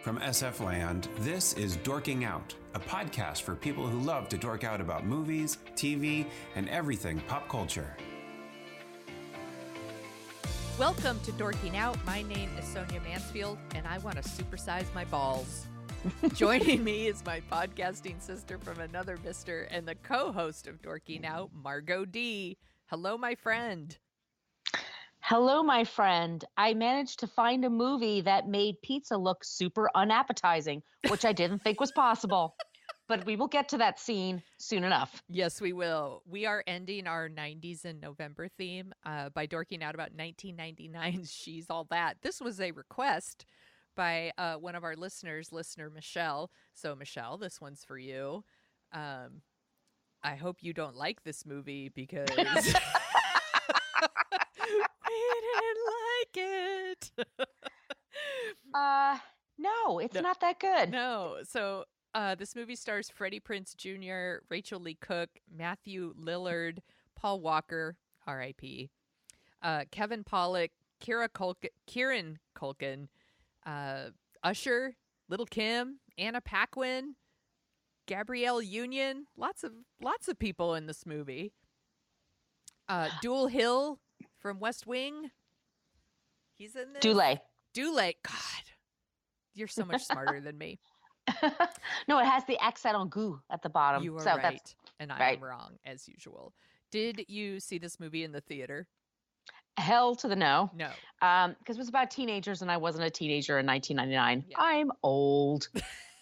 From SF Land, this is Dorking Out, a podcast for people who love to dork out about movies, TV, and everything pop culture. Welcome to Dorking Out. My name is Sonia Mansfield, and I want to supersize my balls. Joining me is my podcasting sister from another mister and the co-host of Dorking Out, Margo D. Hello, my friend. Hello, my friend. I managed to find a movie that made pizza look super unappetizing, which I didn't think was possible. But we will get to that scene soon enough. Yes, we will. We are ending our 90s in November theme by dorking out about 1999's She's All That. This was a request by one of our listeners, listener Michelle. So, Michelle, this one's for you. I hope you don't like this movie because... We didn't like it. No, it's not that good. No. So this movie stars Freddie Prinze Jr., Rachael Leigh Cook, Matthew Lillard, Paul Walker, R.I.P., Kevin Pollak, Kieran Culkin, Usher, Little Kim, Anna Paquin, Gabrielle Union. Lots of people in this movie. Dual Hill from West Wing. He's in this. Dulé. God, you're so much smarter than me. No, it has the accent on goo at the bottom. You are so right, and I right. am wrong, as usual. Did you see this movie in the theater? Hell to the no. No. Because it was about teenagers, and I wasn't a teenager in 1999. Yeah. I'm old.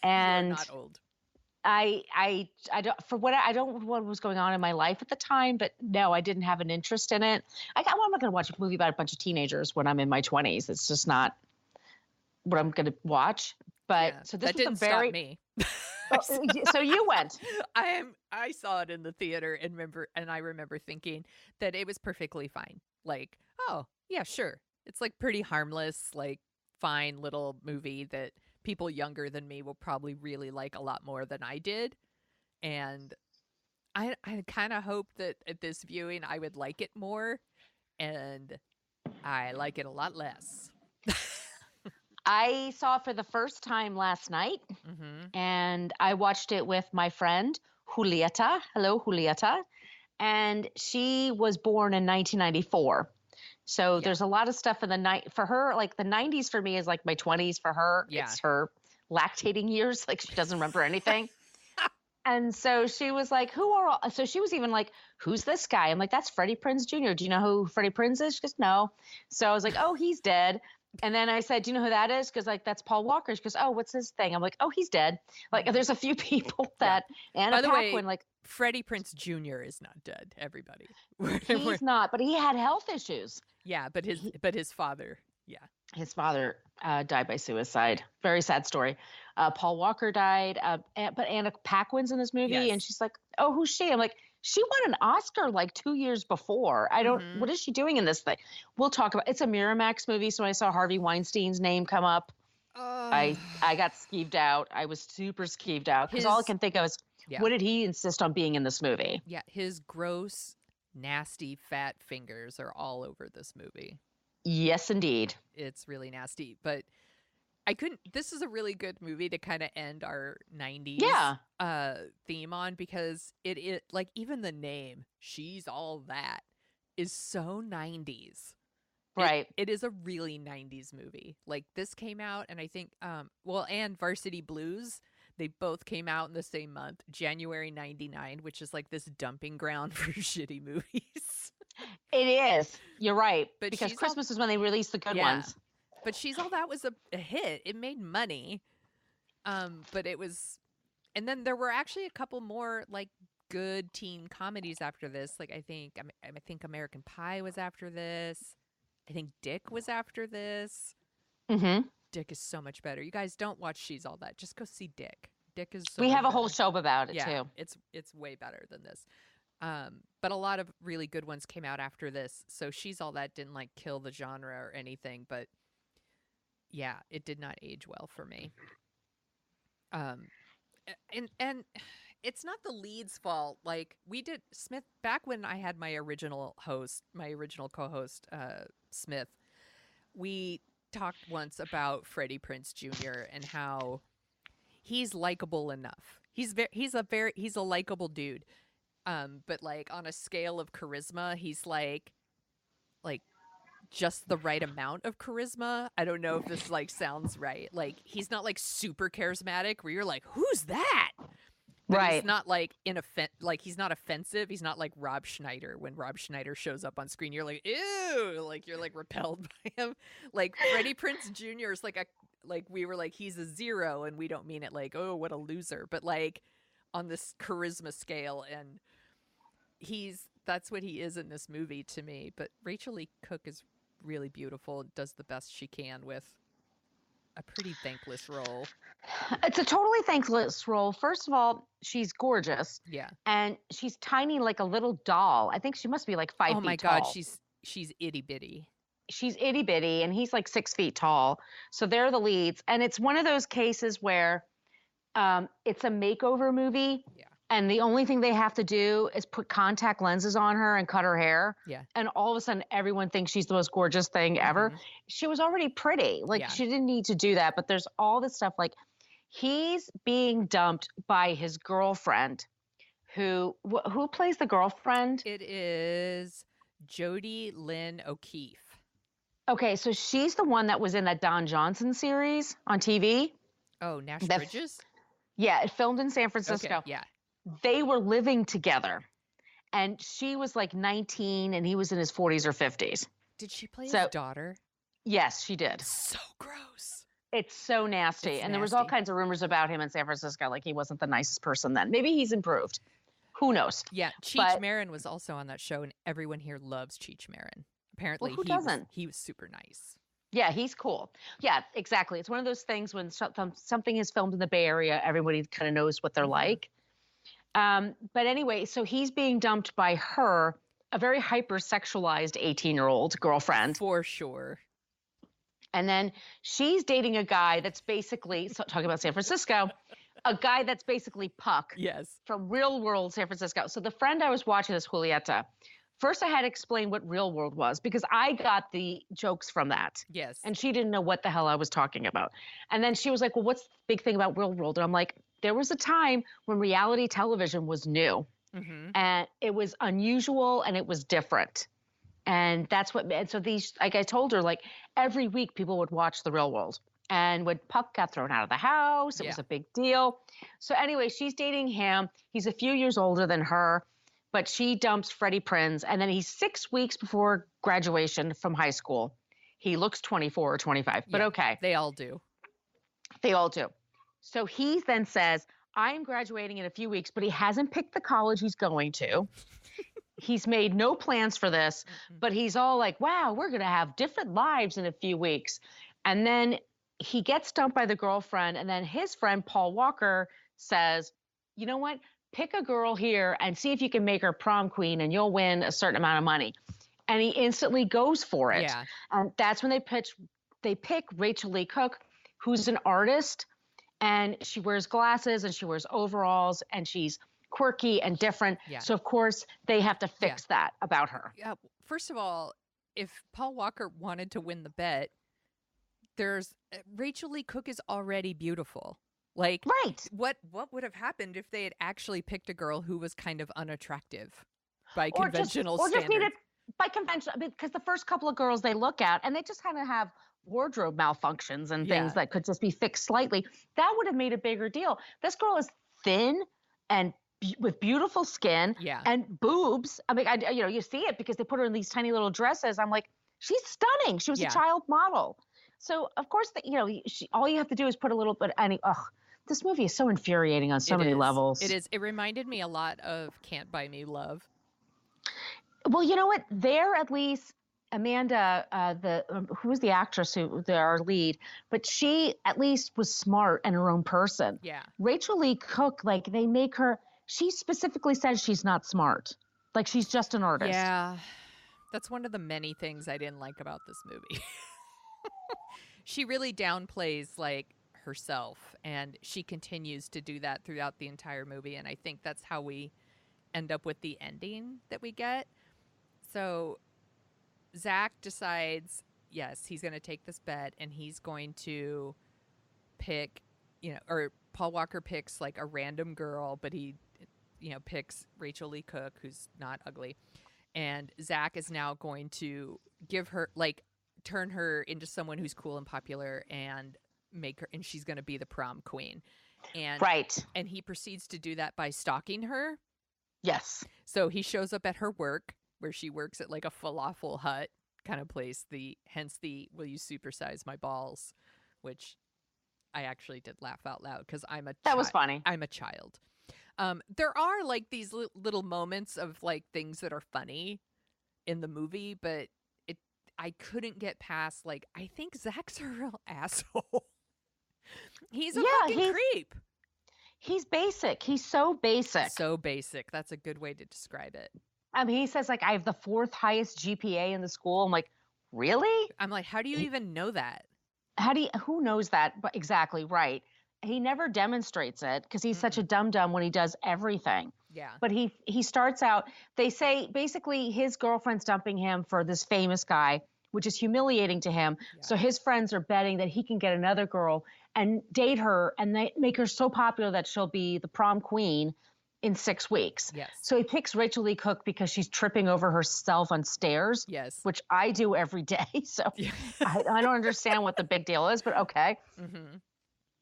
And You're not old. I don't know what was going on in my life at the time, but no, I didn't have an interest in it. I'm not going to watch a movie about a bunch of teenagers when I'm in my 20s. It's just not what I'm going to watch. But Yeah, so this that was didn't a very stop me. So you went. I saw it in the theater and I remember thinking that it was perfectly fine. Like, oh yeah, sure. It's like pretty harmless, like fine little movie that people younger than me will probably really like a lot more than I did. And I kind of hoped that at this viewing I would like it more, and I like it a lot less. I saw it for the first time last night, and I watched it with my friend Julieta. Hello, Julieta. And she was born in 1994. So there's a lot of stuff in the night for her. Like the 90s for me is like my 20s for her. Yeah. It's her lactating years. Like she doesn't remember anything. And so she was like, so she was even like, who's this guy? I'm like, that's Freddie Prinze Jr. Do you know who Freddie Prinze is? She goes, no. So I was like, oh, he's dead. And then I said, do you know who that is? Because like, that's Paul Walker. She goes, oh, what's his thing? I'm like, oh, he's dead. Like there's a few people that Anna Paquin, like Freddie Prinze Jr. is not dead, everybody. He's not, but he had health issues. Yeah, but his father, his father died by suicide. Very sad story. Paul Walker died, but Anna Paquin's in this movie, and she's like, "Oh, who's she?" I'm like, "She won an Oscar like 2 years before. I don't. What is she doing in this thing?" We'll talk about. It's a Miramax movie, so when I saw Harvey Weinstein's name come up, I got skeeved out. I was super skeeved out because all I can think of is, what did he insist on being in this movie? Yeah, his gross, nasty, fat fingers are all over this movie. Yes, indeed. It's really nasty, but this is a really good movie to kind of end our 90s theme on, because it like even the name, She's All That, is so 90s. Right. It is a really 90s movie. Like this came out, and I think, and Varsity Blues, they both came out in the same month, January 99, which is like this dumping ground for shitty movies. It is. You're right. But because Christmas is when they release the good ones. But She's All That was a hit. It made money. But it was, and then there were actually a couple more like good teen comedies after this. Like I think American Pie was after this. I think Dick was after this. Mm-hmm. Dick is so much better. You guys don't watch She's All That. Just go see Dick. Dick is so We have a better. whole show about it too. It's way better than this. But a lot of really good ones came out after this. So She's All That didn't like kill the genre or anything, but yeah, it did not age well for me. And it's not the lead's fault. Like we did Smith back when I had my original co-host, Smith. We talked once about Freddie Prinze Jr. and how he's likable enough. He's a likable dude. But like on a scale of charisma, he's like just the right amount of charisma. I don't know if this like sounds right. Like he's not like super charismatic where you're like, who's that? But Right. he's not like he's not offensive. He's not like Rob Schneider. When Rob Schneider shows up on screen, you're like, ew, like you're like repelled by him. Like Freddie Prinze Jr. is we were like, he's a 0, and we don't mean it like, oh, what a loser, but like on this charisma scale, and that's what he is in this movie to me. But Rachael Leigh Cook is really beautiful, does the best she can with a pretty thankless role. It's a totally thankless role. First of all, she's gorgeous. Yeah. And she's tiny like a little doll. I think she must be like 5 feet tall. Oh my God, she's itty bitty. She's itty bitty, and he's like 6 feet tall. So they're the leads. And it's one of those cases where it's a makeover movie. Yeah. And the only thing they have to do is put contact lenses on her and cut her hair. Yeah. And all of a sudden, everyone thinks she's the most gorgeous thing ever. Mhm. She was already pretty. Like, Yeah. she didn't need to do that. But there's all this stuff. Like, he's being dumped by his girlfriend, who plays the girlfriend? It is Jodie Lynn O'Keefe. Okay, so she's the one that was in that Don Johnson series on TV. Oh, Nash Bridges? Yeah, it filmed in San Francisco. Okay, yeah. They were living together, and she was like 19 and he was in his 40s or 50s. Did she play his So- daughter? Yes, she did. So gross. It's so nasty. It's And there was all nasty. kinds of rumors about him in San Francisco, like he wasn't the nicest person then. Maybe he's improved. Who knows? Yeah, Cheech But- Marin was also on that show, and everyone here loves Cheech Marin. Apparently, who doesn't? he was super nice. Yeah, he's cool. Yeah, exactly. It's one of those things when something is filmed in the Bay Area, everybody kind of knows what they're Mhm. like. But anyway, so he's being dumped by her, a very hypersexualized 18-year-old girlfriend. For sure. And then she's dating a guy that's basically, talking about San Francisco, a guy that's basically Puck Yes. from real world San Francisco. So the friend I was watching this, Julieta, first I had to explain what real world was because I got the jokes from that. Yes. And she didn't know what the hell I was talking about. And then she was like, well, what's the big thing about real world? And I'm like, there was a time when reality television was new Mhm. and it was unusual and it was different. And that's what, and so these, like I told her, like every week people would watch The Real World. And when Puck got thrown out of the house, it was Yeah. a big deal. So anyway, she's dating him. He's a few years older than her, but she dumps Freddie Prinze. And then he's 6 weeks before graduation from high school. He looks 24 or 25, but Yeah. okay. They all do. They all do. So he then says, I'm graduating in a few weeks, but he hasn't picked the college he's going to. He's made no plans for this, Mhm. but he's all like, wow, we're going to have different lives in a few weeks. And then he gets dumped by the girlfriend. And then his friend, Paul Walker, says, you know what? Pick a girl here and see if you can make her prom queen and you'll win a certain amount of money. And he instantly goes for it. Yeah. And that's when they pick Rachael Leigh Cook, who's an artist, and she wears glasses and she wears overalls and she's quirky and different. Yeah. So of course they have to fix that about her. Yeah. First of all, if Paul Walker wanted to win the bet, Rachael Leigh Cook is already beautiful. Like, Right. what would have happened if they had actually picked a girl who was kind of unattractive by Or conventional just standards? needed by conventional, because the first couple of girls they look at and they just kind of have wardrobe malfunctions and things Yeah. that could just be fixed slightly. That would have made a bigger deal. This girl is thin and with beautiful skin Yeah. and boobs. I mean, you see it because they put her in these tiny little dresses. I'm like, she's stunning. She was Yeah. a child model. So of course, all you have to do is put a little bit. This movie is so infuriating on so many levels. It is. It reminded me a lot of Can't Buy Me Love. Well, you know what? There, at least Amanda, who was the actress our lead, but she at least was smart and her own person. Yeah. Rachael Leigh Cook, like they make her. She specifically says she's not smart. Like she's just an artist. Yeah. That's one of the many things I didn't like about this movie. She really downplays like herself, and she continues to do that throughout the entire movie, and I think that's how we end up with the ending that we get. So Zach decides Yes, he's going to take this bet, and he's going to pick, or Paul Walker picks like a random girl, but he, picks Rachael Leigh Cook, who's not ugly. And Zach is now going to give her, like, turn her into someone who's cool and popular and make her, and she's going to be the prom queen. And And he proceeds to do that by stalking her. Yes. So he shows up at her work, where she works at like a falafel hut kind of place. Hence the "will you supersize my balls," which I actually did laugh out loud because that was funny. I'm a child. There are like these little moments of like things that are funny in the movie, but I couldn't get past, like, I think Zach's a real asshole. He's a fucking creep. He's basic. He's so basic. So basic. That's a good way to describe it. He says, like, I have the 4th highest GPA in the school. I'm like, really? I'm like, how do you even know that? Who knows that? But exactly right. He never demonstrates it because he's such a dum-dum when he does everything. Yeah. But he starts out, they say basically his girlfriend's dumping him for this famous guy, which is humiliating to him. Yeah. So his friends are betting that he can get another girl and date her, and they make her so popular that she'll be the prom queen in 6 weeks. Yes. So he picks Rachael Leigh Cook because she's tripping over herself on stairs. Yes. Which I do every day. So I don't understand what the big deal is, but okay. Mm-hmm.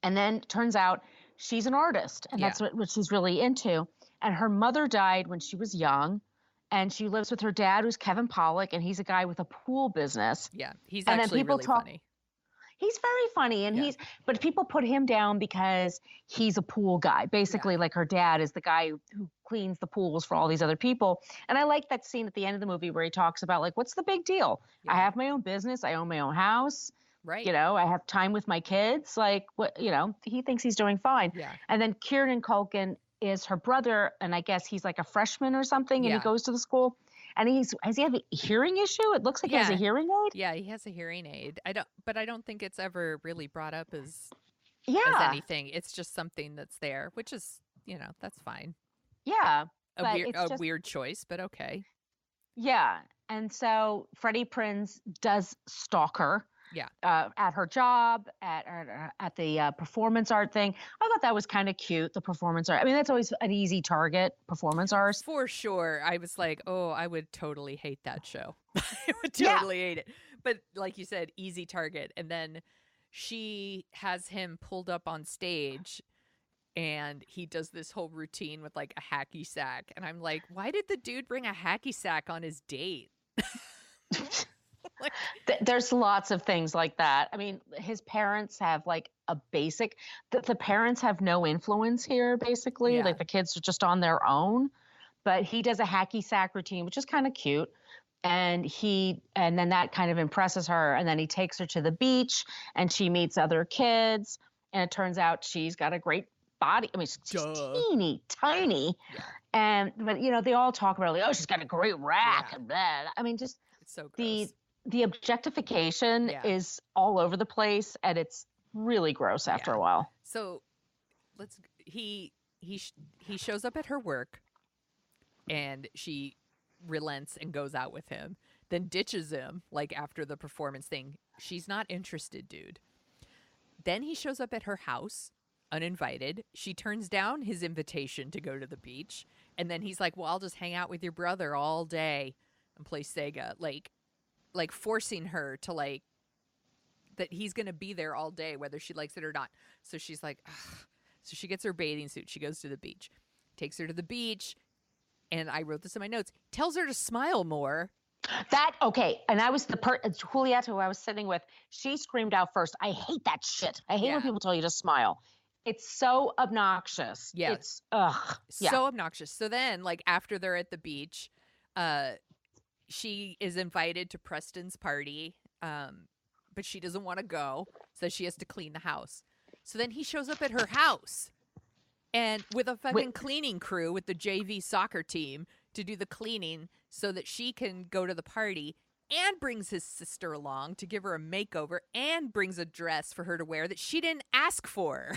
And then turns out she's an artist, and that's what she's really into. And her mother died when she was young, and she lives with her dad, who's Kevin Pollak, and he's a guy with a pool business. Yeah, he's actually really funny. He's very funny, and but people put him down because he's a pool guy. Basically, like her dad is the guy who cleans the pools for all these other people. And I like that scene at the end of the movie where he talks about, like, what's the big deal? Yeah. I have my own business. I own my own house. Right. I have time with my kids. Like, what, he thinks he's doing fine. Yeah. And then Kieran Culkin is her brother, and I guess he's like a freshman or something, and he goes to the school. And has he have a hearing issue? It looks like he has a hearing aid. Yeah, he has a hearing aid. I don't think it's ever really brought up as anything. It's just something that's there, which is, that's fine. Yeah. A weird choice, but okay. Yeah. And so Freddie Prinze does stalk her. Yeah. At her job, at the performance art thing. I thought that was kind of cute, the performance art. I mean, that's always an easy target, performance art. For sure. I was like, oh, I would totally hate that show. I would totally hate it. But like you said, easy target. And then she has him pulled up on stage, and he does this whole routine with like a hacky sack. And I'm like, why did the dude bring a hacky sack on his date? There's lots of things like that. I mean, his parents have like a basic, the parents have no influence here, basically. Like the kids are just on their own. But he does a hacky sack routine, which is kind of cute. And then that kind of impresses her. And then he takes her to the beach, and she meets other kids. And it turns out she's got a great body. I mean, she's teeny tiny. Yeah. But they all talk about, like, oh, she's got a great rack and blah. I mean, just it's so gross. The objectification is all over the place, and it's really gross after a while. So he shows up at her work, and she relents and goes out with him, then ditches him like after the performance thing. She's not interested, dude. Then he shows up at her house uninvited. She turns down his invitation to go to the beach, and then he's like, well, I'll just hang out with your brother all day and play Sega, like forcing her to, like, that he's gonna be there all day whether she likes it or not. So she's like, ugh. So she gets her bathing suit, she goes to the beach, takes her to the beach, and I wrote this in my notes, tells her to smile more. And I was Juliet, who I was sitting with, she screamed out first, I hate that shit. I hate when people tell you to smile. It's so obnoxious. Yeah. It's so obnoxious. So then, like, after they're at the beach, she is invited to Preston's party, but she doesn't want to go, so she has to clean the house. So then he shows up at her house, and with a fucking cleaning crew with the JV soccer team to do the cleaning so that she can go to the party, and brings his sister along to give her a makeover, and brings a dress for her to wear that she didn't ask for.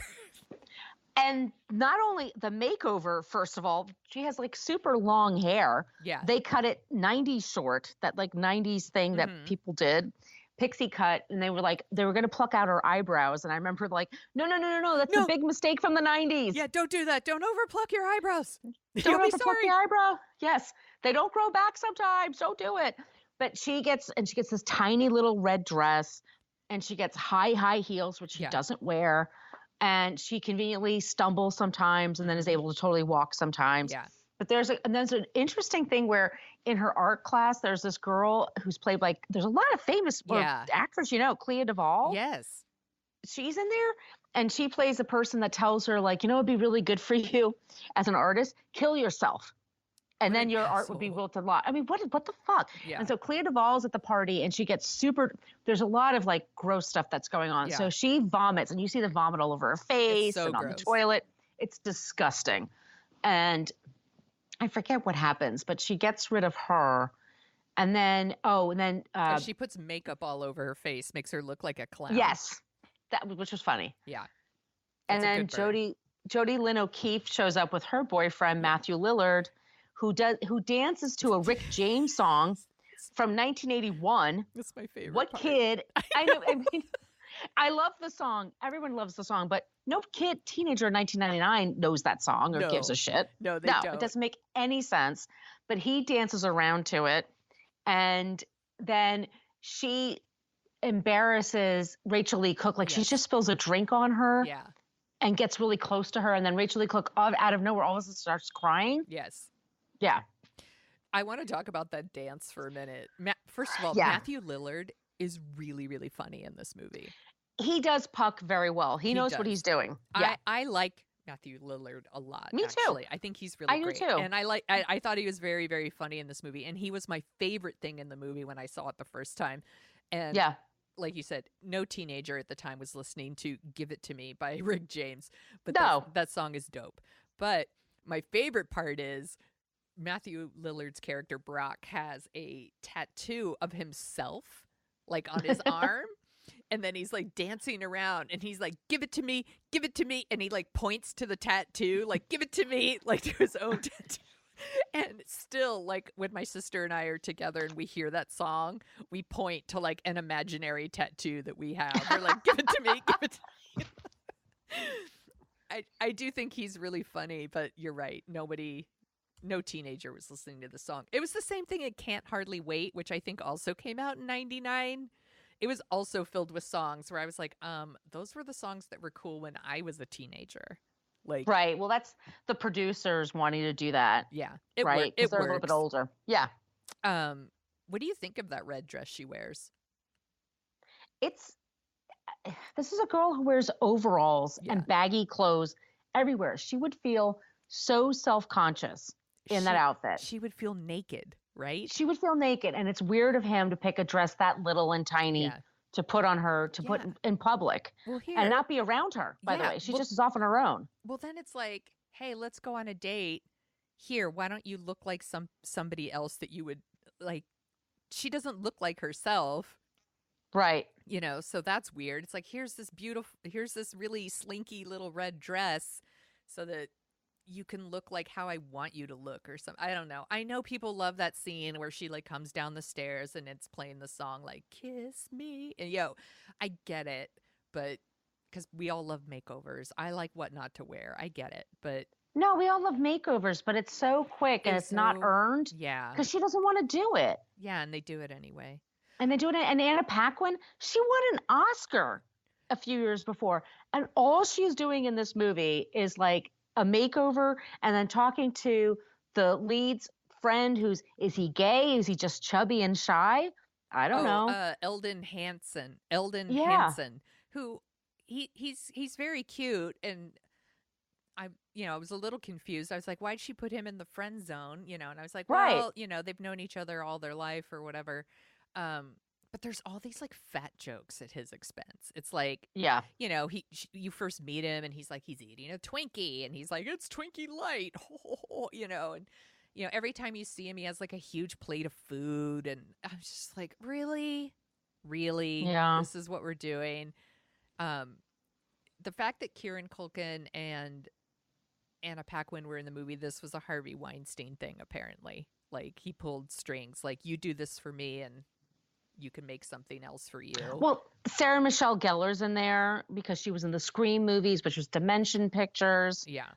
And not only the makeover, first of all, she has like super long hair. Yeah. They cut it 90s short, that like 90s thing that people did. pixie cut, and they were going to pluck out her eyebrows. And I remember no, that's a big mistake from the 90s. Yeah, don't do that. Don't overpluck your eyebrows. Don't overpluck the eyebrow. Yes, they don't grow back sometimes. Don't do it. But she gets this tiny little red dress, and she gets high heels, which she doesn't wear. And she conveniently stumbles sometimes and then is able to totally walk sometimes. Yeah. But there's an interesting thing where in her art class, there's this girl who's played there's a lot of famous actors, Clea Duvall. Yes. She's in there, and she plays a person that tells her, it'd be really good for you as an artist, kill yourself. And then your art would be worth a lot. I mean, what the fuck? Yeah. And so Clea Duvall's at the party, and she gets there's a lot of gross stuff that's going on. Yeah. So she vomits, and you see the vomit all over her face and on the toilet. It's disgusting. And I forget what happens, but she gets rid of her. And then, she puts makeup all over her face, makes her look like a clown. Yes. Which was funny. Yeah. And then Jodie Lynn O'Keefe shows up with her boyfriend, Matthew Lillard, who dances to a Rick James song from 1981. That's my favorite. What part. Kid? I know. I mean, I love the song. Everyone loves the song, but no teenager in 1999 knows that song or gives a shit. No, they don't. It doesn't make any sense. But he dances around to it, and then she embarrasses Rachael Leigh Cook. She just spills a drink on her. Yeah. And gets really close to her, and then Rachael Leigh Cook out of nowhere all of a sudden starts crying. Yes. Yeah. I want to talk about that dance for a minute. First of all, Matthew Lillard is really, really funny in this movie. He does Puck very well. He knows what he's doing. Yeah. I like Matthew Lillard a lot. Me actually. too. I think he's really great. I do too. And I thought he was very, very funny in this movie. And he was my favorite thing in the movie when I saw it the first time. And like you said, no teenager at the time was listening to Give It To Me by Rick James. But that song is dope. But my favorite part is Matthew Lillard's character, Brock, has a tattoo of himself, on his arm. And then he's dancing around and he's like, give it to me. And he points to the tattoo, give it to me, to his own tattoo. And still, when my sister and I are together and we hear that song, we point to an imaginary tattoo that we have. We're like, give it to me, give it to me. I do think he's really funny, but you're right. No teenager was listening to the song. It was the same thing in Can't Hardly Wait, which I think also came out in 99. It was also filled with songs where I was like, those were the songs that were cool when I was a teenager. Right. Well, that's the producers wanting to do that. Yeah. Right. Because they're a little bit older. Yeah. What do you think of that red dress she wears? This is a girl who wears overalls and baggy clothes everywhere. She would feel so self-conscious in that outfit. She would feel naked, right? She would feel naked, and it's weird of him to pick a dress that little and tiny to put on her, put in public, and not be around her, by the way. She just is off on her own. Well, then it's like, hey, let's go on a date. Here, why don't you look like somebody else that you would, she doesn't look like herself. Right. So that's weird. It's like, here's this really slinky little red dress so that you can look like how I want you to look or something. I don't know. I know people love that scene where she comes down the stairs and it's playing the song Kiss Me. And I get it, but because we all love makeovers. I like what not to wear. I get it, but no, we all love makeovers, but it's so quick and it's not earned. Yeah. Because she doesn't want to do it. Yeah, and they do it anyway. And they do it. And Anna Paquin, she won an Oscar a few years before. And all she's doing in this movie is a makeover and then talking to the lead's friend is he gay? Is he just chubby and shy? I don't know. Eldon Hansen, who he's very cute. And I was a little confused. I was like, why'd she put him in the friend zone? And I was like, well, they've known each other all their life or whatever. But there's all these fat jokes at his expense. It's you first meet him and he's eating a Twinkie and he's like, it's Twinkie light, and every time you see him, he has a huge plate of food. And I'm just like, really? Yeah. This is what we're doing. The fact that Kieran Culkin and Anna Paquin were in the movie, this was a Harvey Weinstein thing, apparently. He pulled strings, you do this for me and you can make something else for you. Well, Sarah Michelle Gellar's in there because she was in the Scream movies, which was Dimension Pictures. Yeah.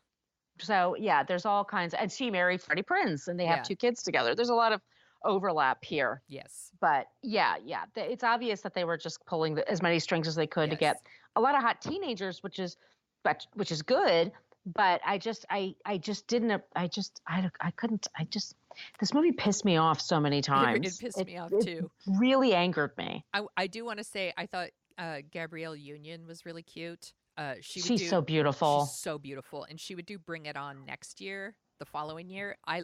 So yeah, there's all kinds and she married Freddie Prinze and they have 2 kids together. There's a lot of overlap here. Yes. But yeah. It's obvious that they were just pulling as many strings as they could to get a lot of hot teenagers, which is good. But I couldn't, this movie pissed me off so many times. It pissed me off too. It really angered me. I do want to say, I thought Gabrielle Union was really cute. She's so beautiful. She's so beautiful. And she would do Bring It On next year, the following year. I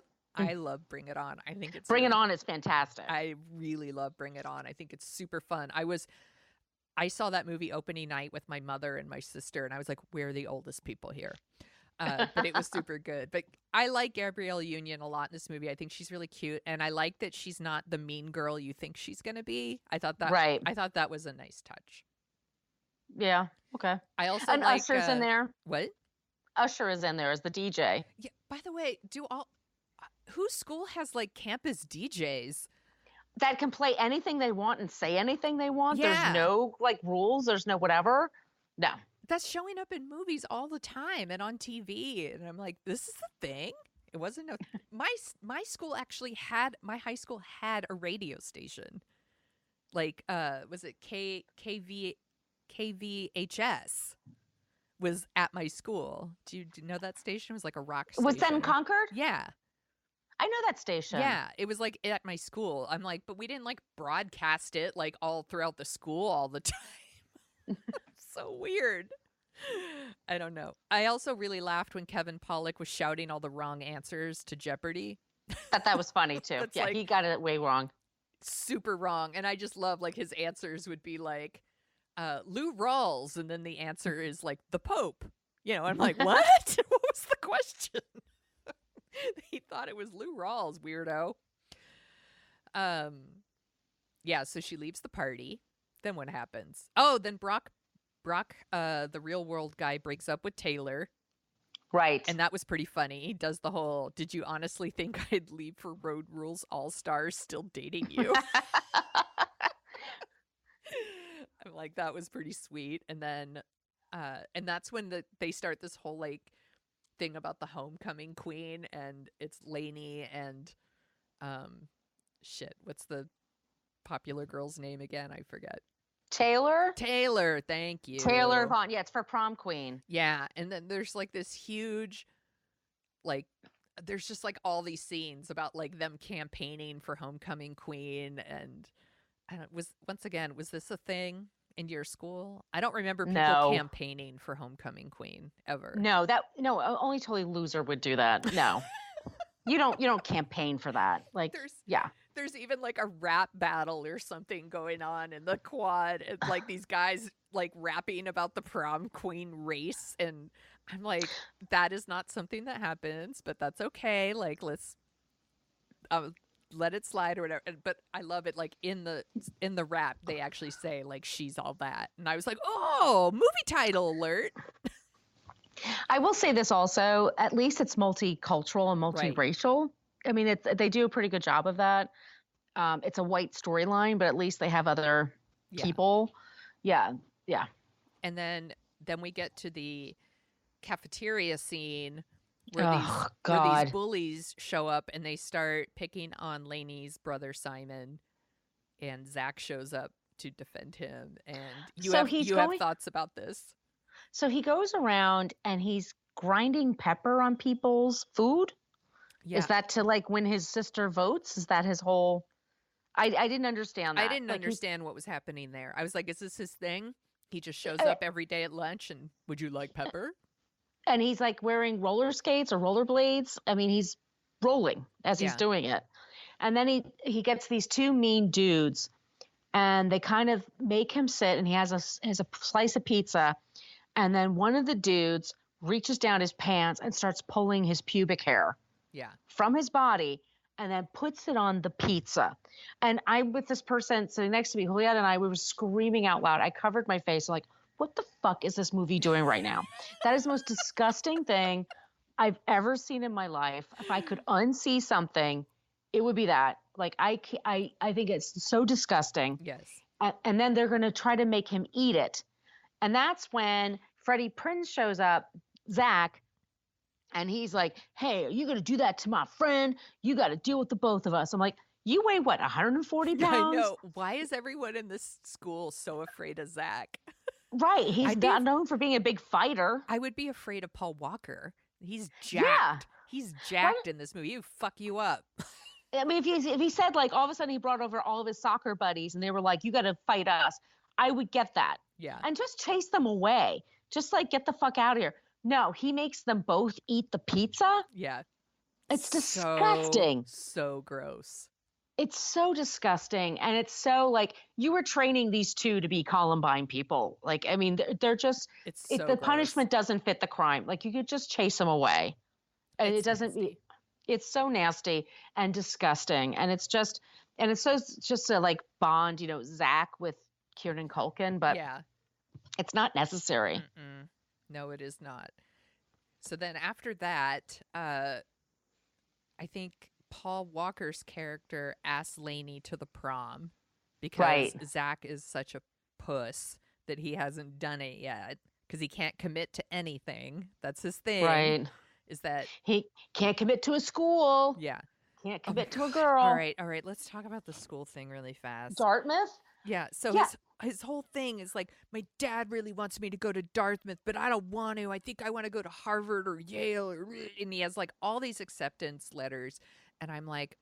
love Bring It On. I think it's Bring It On is fantastic. I really love Bring It On. I think it's super fun. I saw that movie opening night with my mother and my sister, and I was like, we're the oldest people here. But it was super good. But I like Gabrielle Union a lot in this movie. I think she's really cute, and I like that she's not the mean girl you think she's going to be. I thought that was a nice touch. Yeah. Okay. I also and like Usher's in there. What? Usher is in there as the DJ. Yeah. By the way, whose school has like campus DJs that can play anything they want and say anything they want? Yeah. There's no like rules. There's no whatever. No. That's showing up in movies all the time and on TV, and I'm like, this is the thing. It wasn't my high school had a radio station. Like was it KVHS was at my school. Do you know that station? It was like a rock station. Was that in Concord? Yeah. I know that station. Yeah, it was like at my school. I'm like, but we didn't like broadcast it like all throughout the school all the time. So weird. I don't know. I also really laughed when Kevin Pollak was shouting all the wrong answers to Jeopardy. That was funny too. Yeah, like, he got it way wrong. Super wrong. And I just love like his answers would be like Lou Rawls, and then the answer is like the Pope. You know, I'm like, what? What was the question? He thought it was Lou Rawls, weirdo. Yeah, so she leaves the party. Then what happens? Oh, then Brock, the real world guy, breaks up with Taylor. Right. And that was pretty funny. He does the whole, did you honestly think I'd leave for Road Rules All-Stars still dating you? I'm like, that was pretty sweet. And then, and that's when they start this whole like thing about the homecoming queen, and it's Lainey and, what's the popular girl's name again? I forget. Taylor, thank you. Taylor Vaughn. Yeah, it's for prom queen. Yeah, and then there's like this huge, like, there's just like all these scenes about like them campaigning for homecoming queen, and was this a thing in your school? I don't remember people campaigning for homecoming queen ever. No, only totally loser would do that. No, you don't campaign for that. Like, There's even like a rap battle or something going on in the quad, and like these guys like rapping about the prom queen race, and I'm like, that is not something that happens, but that's okay. Like, let's let it slide or whatever. But I love it. Like in the rap, they actually say like she's all that, and I was like, oh, movie title alert. I will say this also. At least it's multicultural and multiracial. Right. I mean, they do a pretty good job of that. It's a white storyline, but at least they have other people. Yeah. And then we get to the cafeteria scene where these bullies show up and they start picking on Lainey's brother Simon, and Zach shows up to defend him. And you have thoughts about this? So he goes around and he's grinding pepper on people's food. Yeah. Is that to like win his sister votes? Is that his whole? I didn't understand that. I didn't understand what was happening there. I was like, is this his thing? He just shows up every day at lunch and would you like pepper? And he's like wearing roller skates or rollerblades. I mean, he's rolling as he's doing it. And then he gets these 2 mean dudes, and they kind of make him sit, and he has a slice of pizza. And then one of the dudes reaches down his pants and starts pulling his pubic hair from his body, and then puts it on the pizza. And with this person sitting next to me, Juliet and I, we were screaming out loud. I covered my face. I'm like, what the fuck is this movie doing right now? That is the most disgusting thing I've ever seen in my life. If I could unsee something, It would be that. Like I think it's so disgusting. Yes. And then they're going to try to make him eat it. And that's when Freddie Prinze shows up, Zach, and he's like, "Hey, are you going to do that to my friend? You got to deal with the both of us." I'm like, "You weigh what, 140 pounds?" I know. Why is everyone in this school so afraid of Zach? Right. He's not known for being a big fighter. I would be afraid of Paul Walker. He's jacked. Yeah. He's jacked in this movie. He'd fuck you up. I mean, if he said, like, all of a sudden he brought over all of his soccer buddies and they were like, "You got to fight us," I would get that. Yeah. And just chase them away. Just like, get the fuck out of here. No, he makes them both eat the pizza. Yeah. It's disgusting. So gross. It's so disgusting. And it's so like, you were training these two to be Columbine people. Like, I mean, they're just, the punishment doesn't fit the crime. Like, you could just chase them away. And it doesn't, it's so nasty and disgusting. And it's just to like bond, Zach with Kieran and Culkin, but yeah, it's not necessary. Mm-mm. No, it is not. So then after that, I think Paul Walker's character asks Leigh to the prom because Zach is such a puss that he hasn't done it yet because he can't commit to anything. That's his thing. Right. Is that he can't commit to a school. Yeah. Can't commit to a girl. All right. Let's talk about the school thing really fast. Dartmouth? Yeah. So his whole thing is like, my dad really wants me to go to Dartmouth, but I don't want to. I think I want to go to Harvard or Yale. And he has like all these acceptance letters. And I'm like,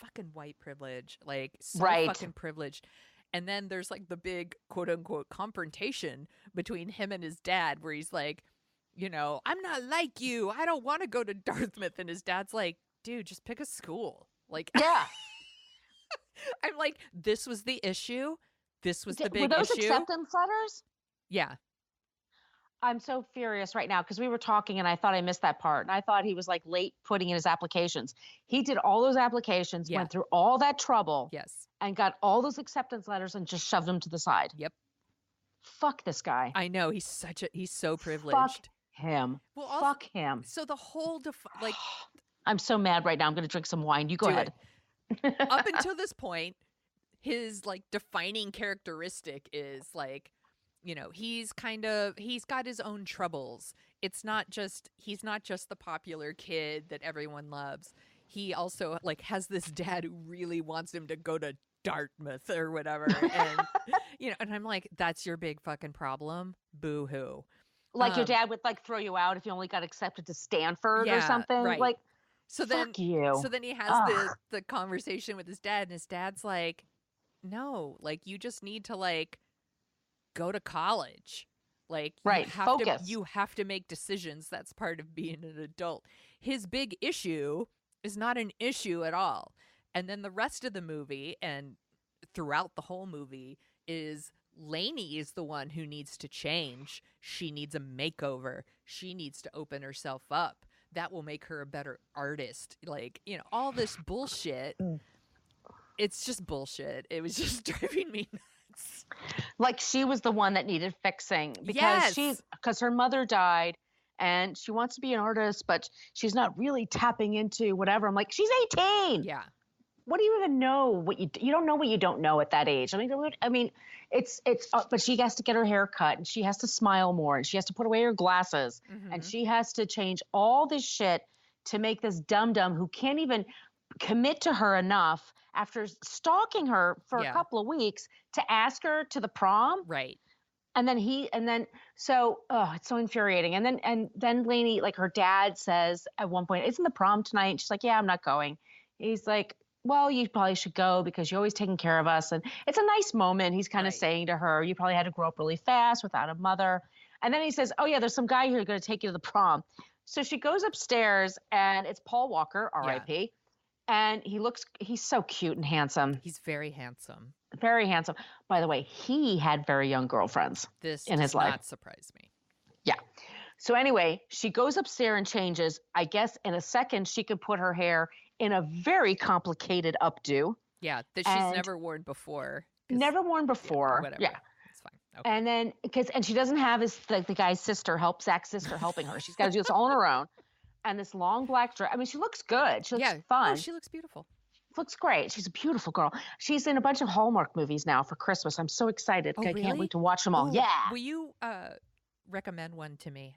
fucking white privilege. Like, so fucking privileged. And then there's like the big quote unquote confrontation between him and his dad where he's like, I'm not like you. I don't want to go to Dartmouth. And his dad's like, dude, just pick a school. Like, yeah. I'm like, this was the issue. This was the big issue. Were those acceptance letters? Yeah. I'm so furious right now because we were talking and I thought I missed that part. And I thought he was like late putting in his applications. He did all those applications, went through all that trouble. Yes. And got all those acceptance letters and just shoved them to the side. Yep. Fuck this guy. I know. He's so privileged. Fuck him. Well, also, fuck him. So the whole, I'm so mad right now. I'm going to drink some wine. You go ahead. Up until this point, his like defining characteristic is like, he's got his own troubles. He's not just the popular kid that everyone loves. He also like has this dad who really wants him to go to Dartmouth or whatever. And, and I'm like, that's your big fucking problem. Boo hoo. Like your dad would like throw you out if you only got accepted to Stanford or something. Right. Like, fuck you. So then he has the conversation with his dad and his dad's like, no, like you just need to like go to college. Like you have to make decisions. That's part of being an adult. His big issue is not an issue at all. And then the rest of the movie and throughout the whole movie is Leigh is the one who needs to change. She needs a makeover. She needs to open herself up. That will make her a better artist. Like, all this bullshit. It's just bullshit. It was just driving me nuts. Like she was the one that needed fixing because her mother died and she wants to be an artist, but she's not really tapping into whatever. I'm like, she's 18. Yeah. What do you even know? You don't know what you don't know at that age. I mean, it's but she has to get her hair cut and she has to smile more and she has to put away her glasses and she has to change all this shit to make this dum-dum who can't even commit to her enough after stalking her for a couple of weeks to ask her to the prom. Right. And then it's so infuriating. And then Leigh, like her dad says at one point, "Isn't the prom tonight?" And she's like, "Yeah, I'm not going." He's like, "Well, you probably should go because you're always taking care of us." And it's a nice moment. He's kind of saying to her, "You probably had to grow up really fast without a mother." And then he says, "Oh yeah, there's some guy here going to take you to the prom." So she goes upstairs and it's Paul Walker, R.I.P. Yeah. And he's so cute and handsome. He's very handsome. Very handsome. By the way, he had very young girlfriends in his life. This does not surprise me. Yeah. So anyway, she goes upstairs and changes. I guess in a second she could put her hair in a very complicated updo. Yeah, that she's never worn before. Never worn before. Whatever. Yeah. It's fine. Okay. And then and she doesn't have the guy's sister Zach's sister helping her. She's got to do this all on her own. And this long black dress. I mean, she looks good. She looks fun. Oh, she looks beautiful. looks great. She's a beautiful girl. She's in a bunch of Hallmark movies now for Christmas. I'm so excited. Oh, I really? can't wait to watch them all. Ooh, Yeah. Will you recommend one to me?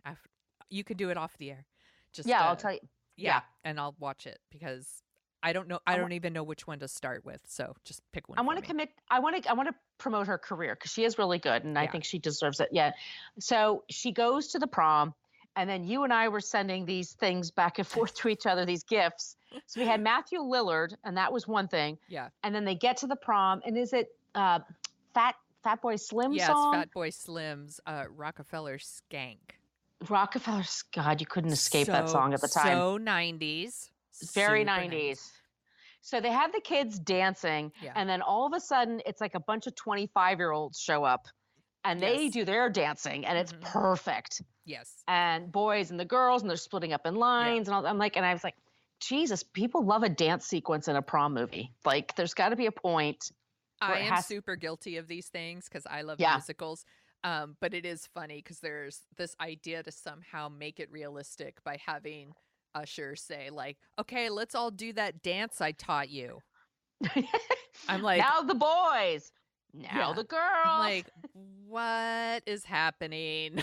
You can do it off the air. Just Yeah, I'll tell you. Yeah, and I'll watch it because I don't know. I don't even know which one to start with. So just pick one. I want to commit. I want to promote her career because she is really good, and I think she deserves it. Yeah. So she goes to the prom, and then you and I were sending these things back and forth to each other, these gifts. So we had Matthew Lillard, and that was one thing. Yeah. And then they get to the prom, and is it Fatboy Slim song? Yeah, it's Fatboy Slim's Rockefeller Skank. Rockefeller's, God, you couldn't escape that song at the time. So 90s. Very 90s. So they have the kids dancing, and then all of a sudden, it's like a bunch of 25-year-olds show up, and they do their dancing, and it's perfect. Yes. And boys and the girls, and they're splitting up in lines, and all. And I was like, Jesus, people love a dance sequence in a prom movie. Like, there's got to be a point. I am super guilty of these things because I love musicals. But it is funny because there's this idea to somehow make it realistic by having Usher say, like, okay, let's all do that dance I taught you. I'm like, now the boys, now the girls. I'm like, what is happening?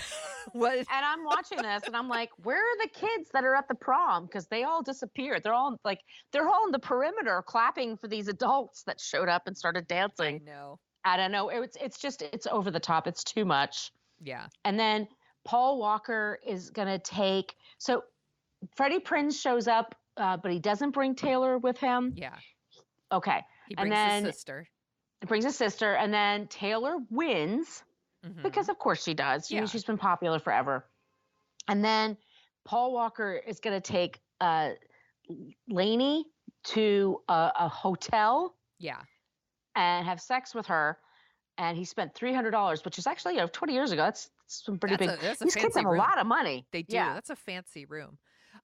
What? And I'm watching this and I'm like, where are the kids that are at the prom? Because they all disappeared. They're all in the perimeter clapping for these adults that showed up and started dancing. I don't know. It's over the top. It's too much. Yeah. And then Paul Walker is going to take, so Freddie Prinze shows up, but he doesn't bring Taylor with him. Yeah. Okay. He brings his sister. He brings his sister, and then Taylor wins because, of course, she does. She's been popular forever. And then Paul Walker is going to take Lainey to a hotel. Yeah. And have sex with her. And he spent $300, which is actually 20 years ago. That's some pretty big. These kids have a lot of money. They do. Yeah. That's a fancy room.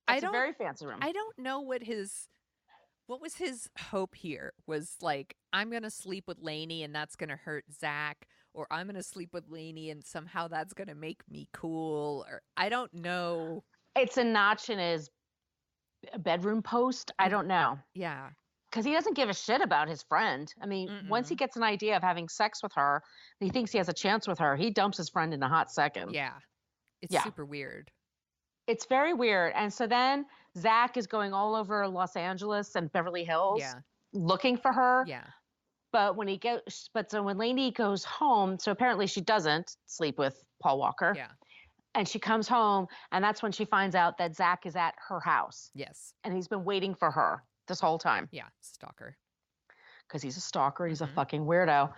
It's a very fancy room. I don't know what was his hope here. Was like, I'm going to sleep with Lainey and that's going to hurt Zach, or I'm going to sleep with Lainey and somehow that's going to make me cool, or I don't know. It's a notch in his bedroom post. I don't know. Yeah. Because he doesn't give a shit about his friend. I mean, once he gets an idea of having sex with her, and he thinks he has a chance with her, he dumps his friend in a hot second. Yeah. It's super weird. It's very weird. And so then Zach is going all over Los Angeles and Beverly Hills looking for her. Yeah. But when when Lainey goes home, so apparently she doesn't sleep with Paul Walker. Yeah. And she comes home, and that's when she finds out that Zach is at her house. Yes. And he's been waiting for her this whole time. Yeah, stalker. Because he's a stalker. He's a fucking weirdo.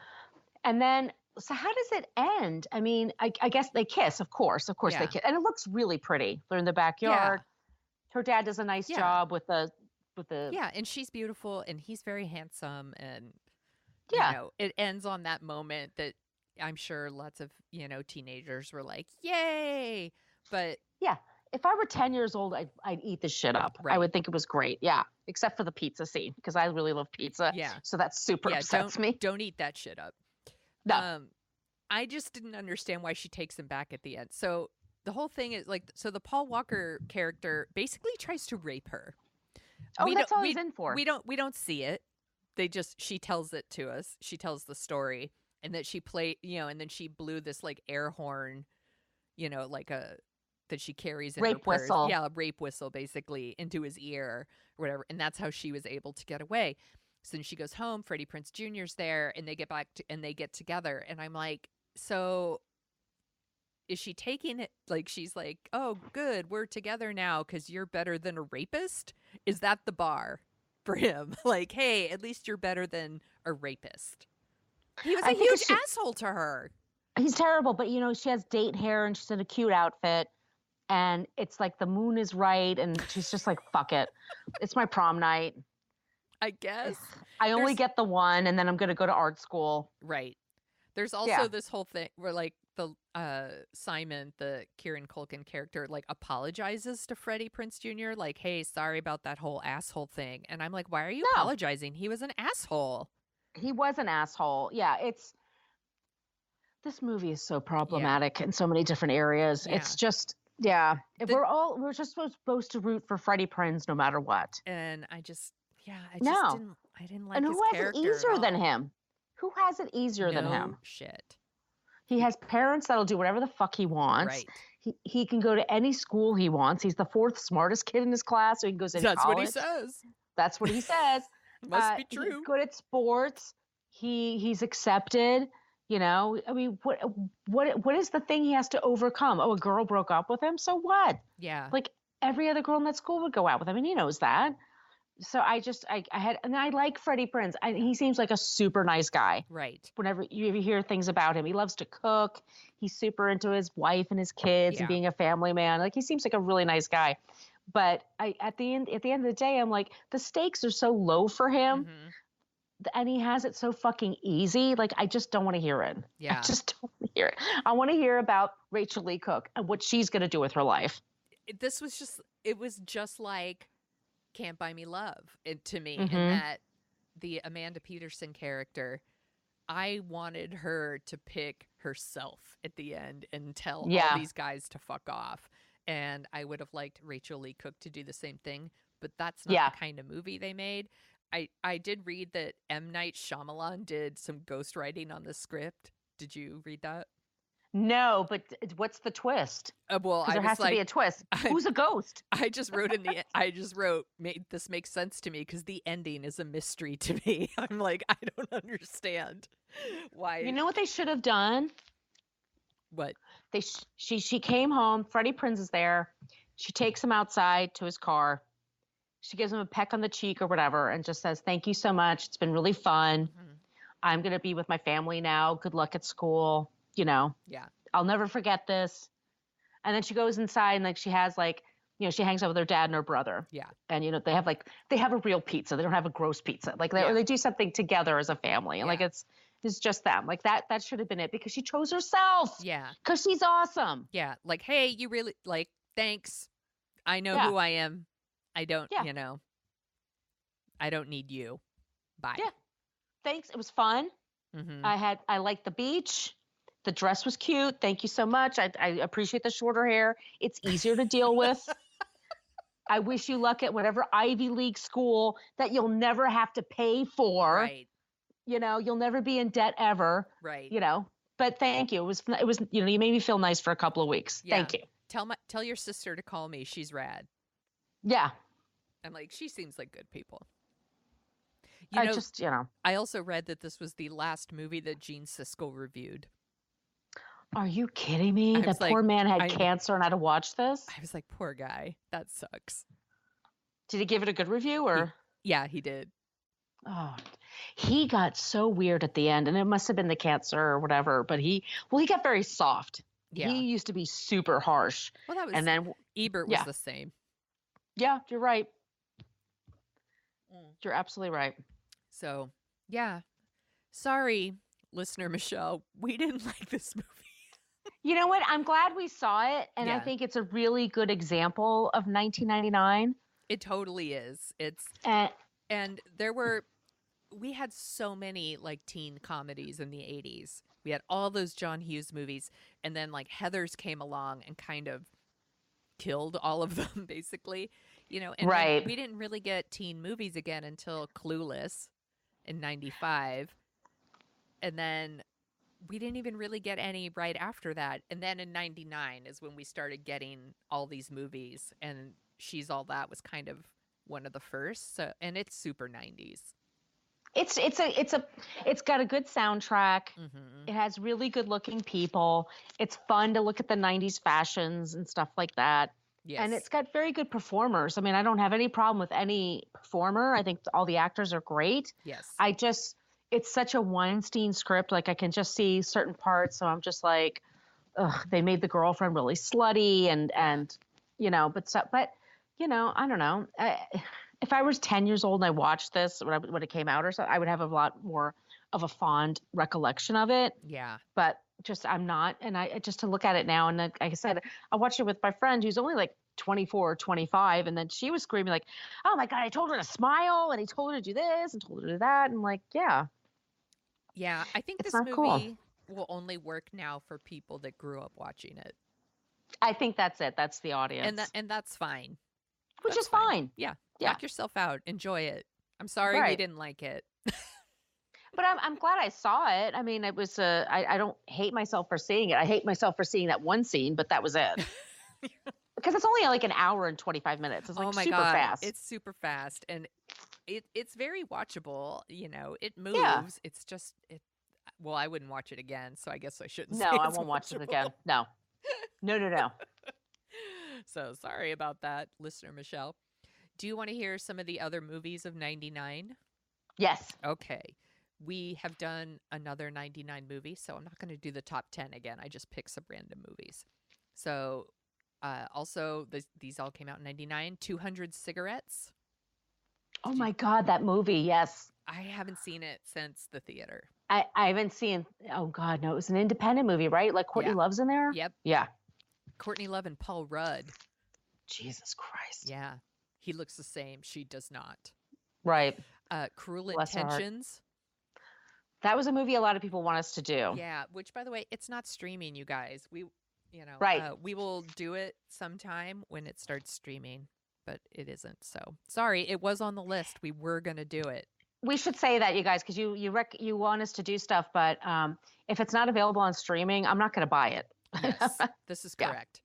And then, so how does it end? I mean, I guess they kiss, of course. Of course they kiss. And it looks really pretty. They're in the backyard. Yeah. Her dad does a nice job with the. Yeah, and she's beautiful, and he's very handsome. And, you know, it ends on that moment that I'm sure lots of, teenagers were like, yay. But. Yeah. If I were 10 years old, I'd eat this shit up. Right. I would think it was great. Yeah. Except for the pizza scene, because I really love pizza. Yeah. So that super upsets me. Don't eat that shit up. No. I just didn't understand why she takes him back at the end. So the whole thing is so the Paul Walker character basically tries to rape her. Oh, that's all he's in for. We don't see it. She tells it to us. She tells the story, and that she and then she blew this like air horn, that she carries in rape her purse. Whistle. Yeah, a rape whistle basically into his ear or whatever. And that's how she was able to get away. So then she goes home, Freddie Prinze Jr.'s there, and they get together. And I'm like, so is she taking it like she's like, oh, good, we're together now because you're better than a rapist? Is that the bar for him? Like, hey, at least you're better than a rapist. He was a huge asshole to her. He's terrible, but she has date hair and she's in a cute outfit. And it's like the moon is right, and she's just like, fuck it. It's my prom night. I guess. I only get the one, and then I'm going to go to art school. Right. There's also this whole thing where, like, the Simon, the Kieran Culkin character, like, apologizes to Freddie Prinze Jr., like, hey, sorry about that whole asshole thing. And I'm like, why are you apologizing? He was an asshole. He was an asshole. Yeah, this movie is so problematic in so many different areas. Yeah. It's just... Yeah, we're just supposed to root for Freddie Prinze no matter what. And I just I didn't like And his who has it character easier at than all. him? Who has it easier than No him? shit. He has parents that'll do whatever the fuck he wants. Right. He can go to any school he wants. He's the fourth smartest kid in his class, so he can go to That's college. what he says. That's what he says. Must be He's true. good at sports. He's accepted. You know, I mean, what is the thing he has to overcome? Oh, a girl broke up with him. So what? Yeah. Like every other girl in that school would go out with him, and he knows that. So I had, and I like Freddie Prinze. He seems like a super nice guy. Right. Whenever you hear things about him, he loves to cook. He's super into his wife and his kids and being a family man. Like he seems like a really nice guy. But at the end of the day, I'm like, the stakes are so low for him, and he has it so fucking easy. Like I just don't want to hear it. Yeah. I just don't want to hear it. I want to hear about Rachael Leigh Cook and what she's going to do with her life. It was just like Can't Buy Me Love to me, in that the Amanda Peterson character, I wanted her to pick herself at the end and tell all these guys to fuck off. And I would have liked Rachael Leigh Cook to do the same thing, but that's not the kind of movie they made. I did read that M. Night Shyamalan did some ghostwriting on the script. Did you read that? No, but what's the twist? Well, there has to be a twist. Who's a ghost? I just wrote, made this make sense to me because the ending is a mystery to me. I'm like, I don't understand why. You know what they should have done? What? She came home. Freddie Prinze is there. She takes him outside to his car. She gives him a peck on the cheek or whatever and just says, "Thank you so much. It's been really fun. I'm going to be with my family now. Good luck at school. You know, I'll never forget this." And then she goes inside and like she has like, you know, she hangs out with her dad and her brother. Yeah. And you know, they have a real pizza. They don't have a gross pizza. Like they do something together as a family. And like it's just them. Like that should have been it because she chose herself. Yeah. Because she's awesome. Yeah. Like, hey, you really like, thanks. I know who I am. I don't, you know, I don't need you. Bye. Yeah. Thanks. It was fun. I liked the beach. The dress was cute. Thank you so much. I appreciate the shorter hair. It's easier to deal with. I wish you luck at whatever Ivy League school that you'll never have to pay for. Right. You know, you'll never be in debt ever. Right. You know, but thank you. It was, you know, you made me feel nice for a couple of weeks. Yeah. Thank you. Tell your sister to call me. She's rad. Yeah. I'm like, she seems like good people. I also read that this was the last movie that Gene Siskel reviewed. Are you kidding me? That poor man had cancer and had to watch this? I was like, poor guy. That sucks. Did he give it a good review or? He did. Oh, he got so weird at the end and it must have been the cancer or whatever, but he got very soft. Yeah. He used to be super harsh. Well, that was, and then Ebert was the same. Yeah, you're right. You're absolutely right. So, yeah. Sorry, listener Michelle. We didn't like this movie. You know what? I'm glad we saw it. And I think it's a really good example of 1999. It totally is. And we had so many like teen comedies in the 80s. We had all those John Hughes movies. And then like Heathers came along and kind of killed all of them, basically. You know, and we didn't really get teen movies again until Clueless in 95. And then we didn't even really get any right after that. And then in 99 is when we started getting all these movies. And She's All That was kind of one of the first. So, and it's super 90s. It's got a good soundtrack. It has really good looking people. It's fun to look at the 90s fashions and stuff like that. Yes. And it's got very good performers. I mean, I don't have any problem with any performer. I think all the actors are great. Yes. It's such a Weinstein script. Like I can just see certain parts. So I'm just like, ugh, they made the girlfriend really slutty and, you know, but, you know, I don't know. If I was 10 years old and I watched this when it came out or so, I would have a lot more of a fond recollection of it. Yeah. But just, I'm not. And just to look at it now, and like I said, I watched it with my friend who's only like 24 or 25. And then she was screaming like, oh my God, I told her to smile and he told her to do this and told her to do that. And like, yeah. Yeah. I think this movie will only work now for people that grew up watching it. I think that's it. That's the audience. And that's fine. Which is fine. Yeah. Knock yourself out. Enjoy it. I'm sorry we Right. didn't like it. But I'm glad I saw it. I mean, it was I don't hate myself for seeing it. I hate myself for seeing that one scene, but that was it. Because it's only like an hour and 25 minutes. It's like Oh my super God. fast. It's super fast. And it's very watchable. You know, it Yeah. moves. It's just, well, I wouldn't watch it again, so I guess I shouldn't No, say I it's won't watch it again. watchable. No. No. So sorry about that, listener Michelle. Do you want to hear some of the other movies of 99? Yes. Okay. We have done another 99 movie, so I'm not going to do the top 10 again. I just picked some random movies. So also, these all came out in 99. 200 Cigarettes. Oh my God, that movie. Yes. I haven't seen it since the theater. I haven't seen, oh God, no, it was an independent movie, right? Like Courtney Yeah. Love's in there? Yep. Yeah. Courtney Love and Paul Rudd. Jesus Christ. Yeah. He looks the same. She does not. Right. Cruel Bless her heart. Intentions. That was a movie a lot of people want us to do. Yeah, which by the way, it's not streaming, you guys. Right. We will do it sometime when it starts streaming, but it isn't. So sorry, it was on the list. We were gonna do it. We should say that, you guys, because you want us to do stuff, but if it's not available on streaming, I'm not going to buy it. Yes, this is Yeah. correct.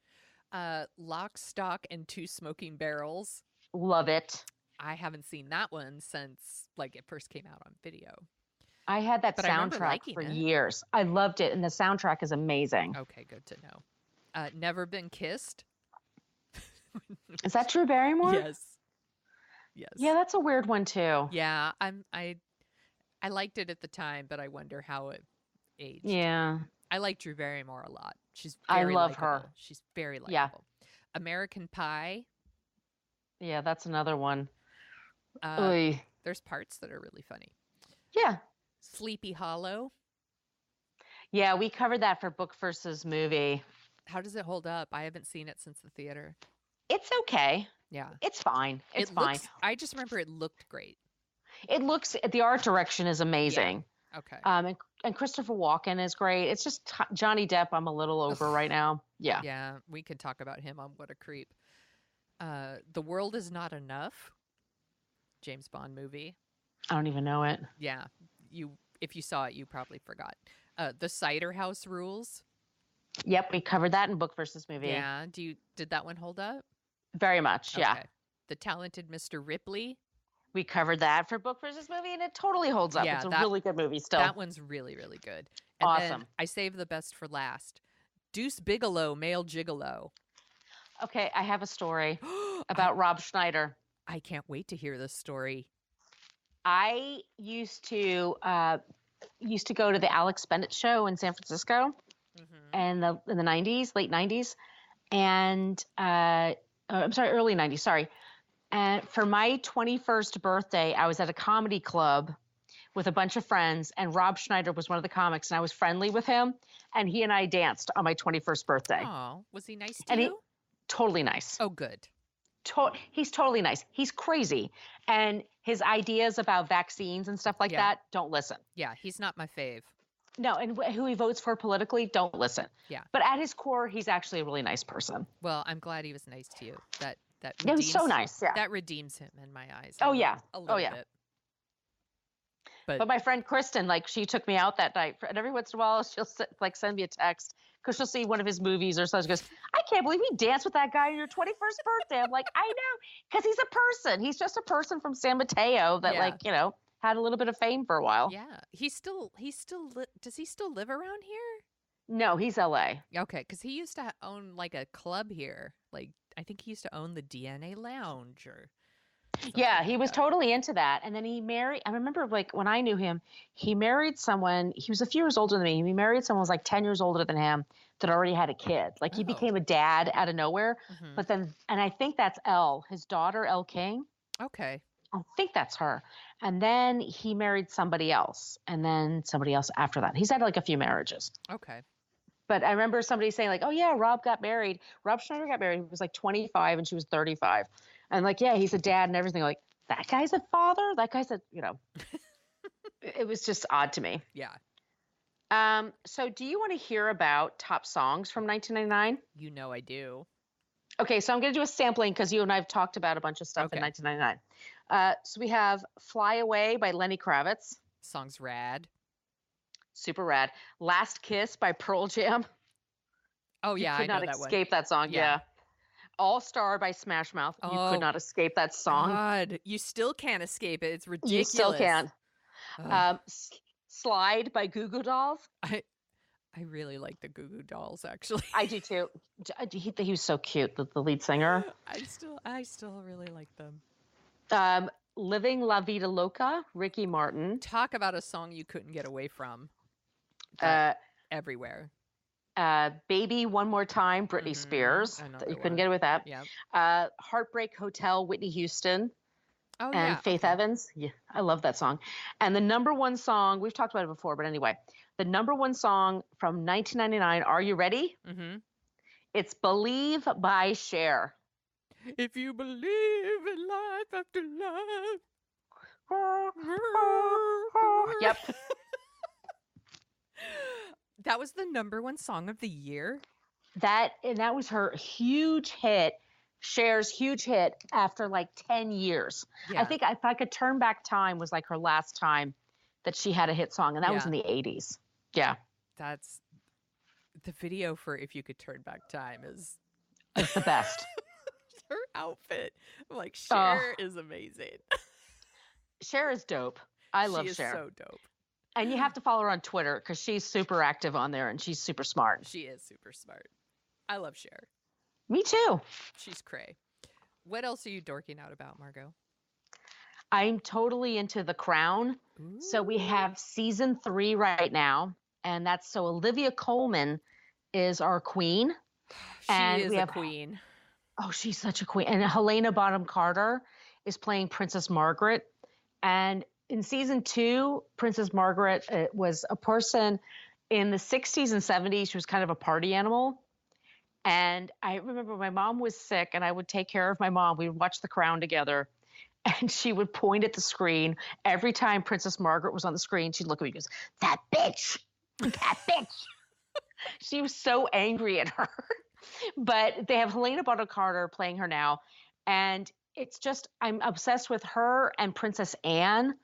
Lock, Stock, and Two Smoking Barrels. Love it. I haven't seen that one since like it first came out on video. I had that But I remember soundtrack liking for it. years. I loved it, and the soundtrack is amazing. Okay, good to know. Never Been Kissed. Is that Drew Barrymore? Yes. Yeah, that's a weird one too. Yeah, I liked it at the time, but I wonder how it aged. Yeah. I like Drew Barrymore a lot. She's I very love likable. her. She's very likable. Yeah. American Pie. Yeah, that's another one. There's parts that are really funny. Yeah. Sleepy Hollow. Yeah, we covered that for book versus movie. How does it hold up? I haven't seen it since the theater. It's okay. Yeah. It's fine. It's fine. I just remember it looked great. It looks, the art direction is amazing. Yeah. Okay. And Christopher Walken is great. It's just Johnny Depp I'm a little over right now. Yeah. Yeah, we could talk about him on What a Creep. The World Is Not Enough. James Bond movie. I don't even know it. Yeah. If you saw it, you probably forgot. The Cider House Rules. Yep, we covered that in book versus movie. Yeah. Did that one hold up? Very much, yeah. Okay. The Talented Mr. Ripley. We covered that for book versus movie, and it totally holds up. Yeah, it's a really good movie still. That one's really, really good. And Awesome. Then I saved the best for last. Deuce Bigelow, Male Gigolo. Okay, I have a story about Rob Schneider. I can't wait to hear this story. I used to go to the Alex Bennett show in San Francisco in the 90s, late 90s, and I'm sorry, early 90s, sorry. And for my 21st birthday, I was at a comedy club with a bunch of friends, and Rob Schneider was one of the comics, and I was friendly with him, and he and I danced on my 21st birthday. Oh, was he nice to you? Totally nice. Oh, good. He's totally nice. He's crazy. And his ideas about vaccines and stuff like that, don't listen. Yeah, he's not my fave. No, and who he votes for politically, don't listen. Yeah. But at his core, he's actually a really nice person. Well, I'm glad he was nice to you. That He was so nice, yeah. That redeems him in my eyes. Oh, yeah. A little bit. But my friend Kristen, like, she took me out that night. And every once in a while, she'll send me a text because she'll see one of his movies or something. She goes, I can't believe we danced with that guy on your 21st birthday. I'm like, I know, because he's a person. He's just a person from San Mateo that, had a little bit of fame for a while. Yeah. Does he still live around here? No, he's LA. Okay, because he used to own like a club here. Like, I think he used to own the DNA Lounge or. Yeah, he was totally into that. And then he married, I remember like when I knew him, he married someone, he was a few years older than me. He married someone who was like 10 years older than him that already had a kid. Like he became a dad out of nowhere. But then, and I think that's his daughter, Elle King. Okay. I think that's her. And then he married somebody else. And then somebody else after that. He's had like a few marriages. Okay. But I remember somebody saying like, oh yeah, Rob Schneider got married. He was like 25 and she was 35. And like, yeah, he's a dad and everything. Like, that guy's a father? That guy's it was just odd to me. Yeah. So do you want to hear about top songs from 1999? You know I do. Okay, so I'm going to do a sampling because you and I have talked about a bunch of stuff in 1999. So we have Fly Away by Lenny Kravitz. Song's rad. Super rad. Last Kiss by Pearl Jam. Oh, yeah, You could I not know that one. escape that song. Yeah. All Star by Smash Mouth. You could not escape that song. God, you still can't escape it. It's ridiculous. You still can't. Slide by Goo Goo Dolls. I really like the Goo Goo Dolls, actually. I do too. He was so cute, the lead singer. I still really like them. Living La Vida Loca, Ricky Martin. Talk about a song you couldn't get away from. Everywhere. Baby One More Time, Britney Spears. You couldn't get away with that. Yep. Heartbreak Hotel, Whitney Houston. Oh, and Faith Evans. Yeah, I love that song. And the number one song, we've talked about it before, but anyway, the number one song from 1999, are you ready? Mm-hmm. It's Believe by Cher. If you believe in life after love. Yep. That was the number one song of the year? That was her huge hit. Cher's huge hit after like 10 years. Yeah. I think If I Could Turn Back Time was like her last time that she had a hit song, and that was in the 80s. Yeah. That's the video for If You Could Turn Back Time is it's the best. Her outfit. Like, Cher is amazing. Cher is dope. I love Cher. She is so dope. And you have to follow her on Twitter because she's super active on there and she's super smart. She is super smart. I love Cher. Me too. She's cray. What else are you dorking out about, Margo? I'm totally into The Crown. Ooh. So we have season 3 right now. And so Olivia Colman is our queen. She is a queen. Oh, she's such a queen. And Helena Bonham Carter is playing Princess Margaret. And in season 2, Princess Margaret was a person in the 60s and 70s. She was kind of a party animal. And I remember my mom was sick and I would take care of my mom. We would watch The Crown together. And she would point at the screen. Every time Princess Margaret was on the screen, she'd look at me and goes, "That bitch, that bitch." She was so angry at her. But they have Helena Bonham Carter playing her now. And it's just, I'm obsessed with her and Princess Anne.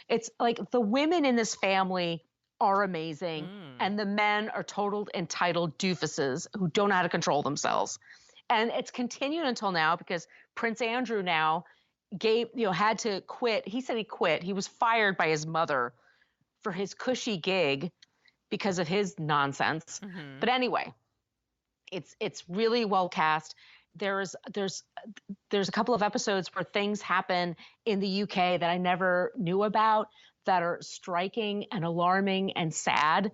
It's like the women in this family are amazing. And the men are total entitled doofuses who don't know how to control themselves. And it's continued until now because Prince Andrew now had to quit. He said he quit. He was fired by his mother for his cushy gig because of his nonsense. Mm-hmm. But anyway, it's really well cast. There's a couple of episodes where things happen in the UK that I never knew about that are striking and alarming and sad.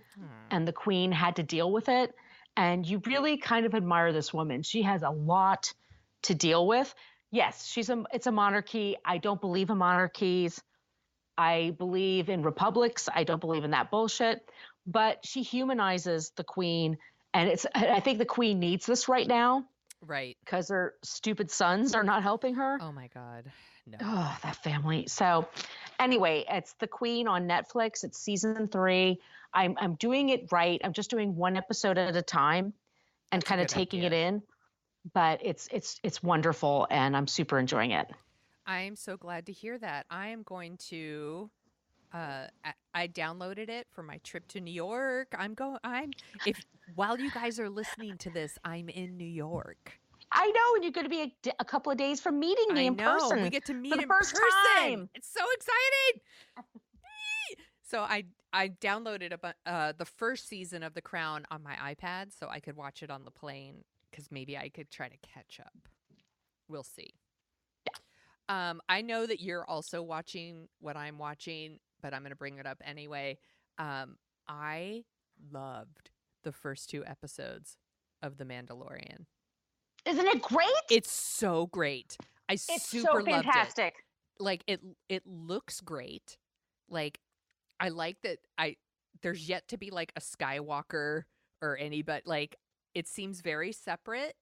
And the Queen had to deal with it. And you really kind of admire this woman. She has a lot to deal with. Yes, it's a monarchy. I don't believe in monarchies. I believe in republics. I don't believe in that bullshit. But she humanizes the Queen. And I think the Queen needs this right now. Right. Because her stupid sons are not helping her. Oh, my God. No. Oh, that family. So anyway, it's The Queen on Netflix. It's season 3. I'm doing it right. I'm just doing one episode at a time and kind of taking it in. But it's wonderful, and I'm super enjoying it. I'm so glad to hear that. I am going to I downloaded it for my trip to New York. While you guys are listening to this, I'm in New York. I know, and you're going to be a couple of days from meeting me in person. We get to meet for the in first person. Time. It's so exciting. So I downloaded the first season of The Crown on my iPad so I could watch it on the plane because maybe I could try to catch up. We'll see. Yeah. I know that you're also watching what I'm watching, but I'm going to bring it up anyway. I loved the first 2 episodes of The Mandalorian. Isn't it great? It's so great. It's super so fantastic. Loved it. Like it looks great. Like I like that there's yet to be like a Skywalker or any, but like it seems very separate.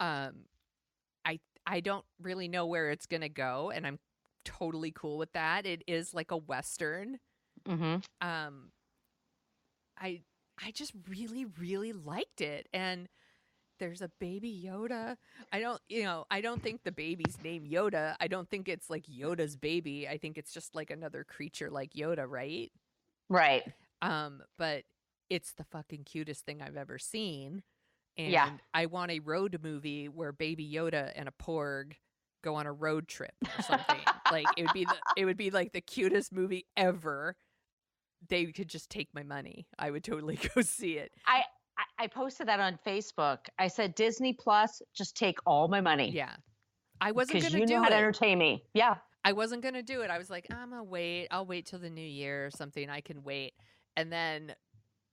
I don't really know where it's gonna go, and I'm totally cool with that. It is like a Western. Mm-hmm. I just really, really liked it. And there's a baby Yoda. I don't think the baby's name Yoda. I don't think it's like Yoda's baby. I think it's just like another creature like Yoda, right? Right. But it's the fucking cutest thing I've ever seen. And Yeah. I want a road movie where baby Yoda and a porg go on a road trip or something. Like it would be like the cutest movie ever. They could just take my money. I would totally go see it. I posted that on Facebook. I said Disney Plus, just take all my money. Yeah. I wasn't going to do it. Because you know how to entertain me. Yeah. I wasn't going to do it. I was like, I'm going to wait. I'll wait till the new year or something. I can wait. And then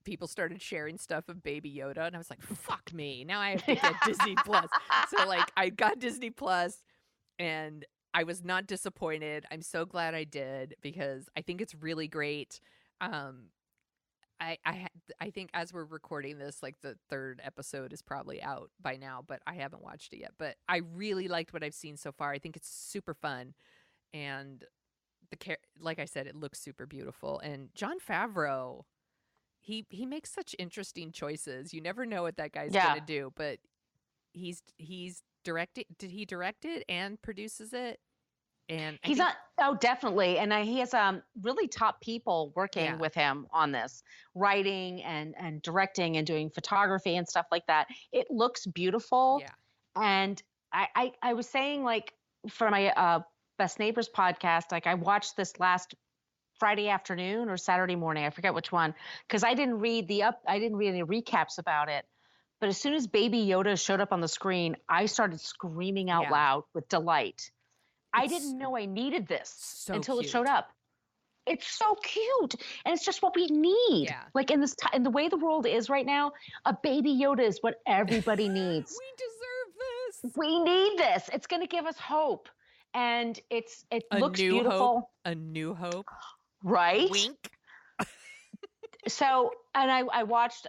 people started sharing stuff of Baby Yoda. And I was like, fuck me. Now I have to get Disney Plus. So like I got Disney Plus and I was not disappointed. I'm so glad I did because I think it's really great. I think as we're recording this, like the third episode is probably out by now, but I haven't watched it yet. But I really liked what I've seen so far. I think it's super fun, and like I said, it looks super beautiful. And Jon Favreau, he makes such interesting choices. You never know what that guy's gonna do, but he's directed. Did he direct it and produces it? And he's not. Oh, definitely. And he has really top people working with him on this, writing and directing and doing photography and stuff like that. It looks beautiful. Yeah. And I was saying, like, for my Best Neighbors podcast, like I watched this last Friday afternoon or Saturday morning. I forget which one, because I didn't read any recaps about it. But as soon as Baby Yoda showed up on the screen, I started screaming out loud with delight. I didn't know I needed this until it showed up. It's so cute. And it's just what we need. Yeah. Like in the way the world is right now, a Baby Yoda is what everybody needs. We deserve this. We need this. It's going to give us hope. And it looks beautiful. Hope. A new hope. Right? Wink. So, and I watched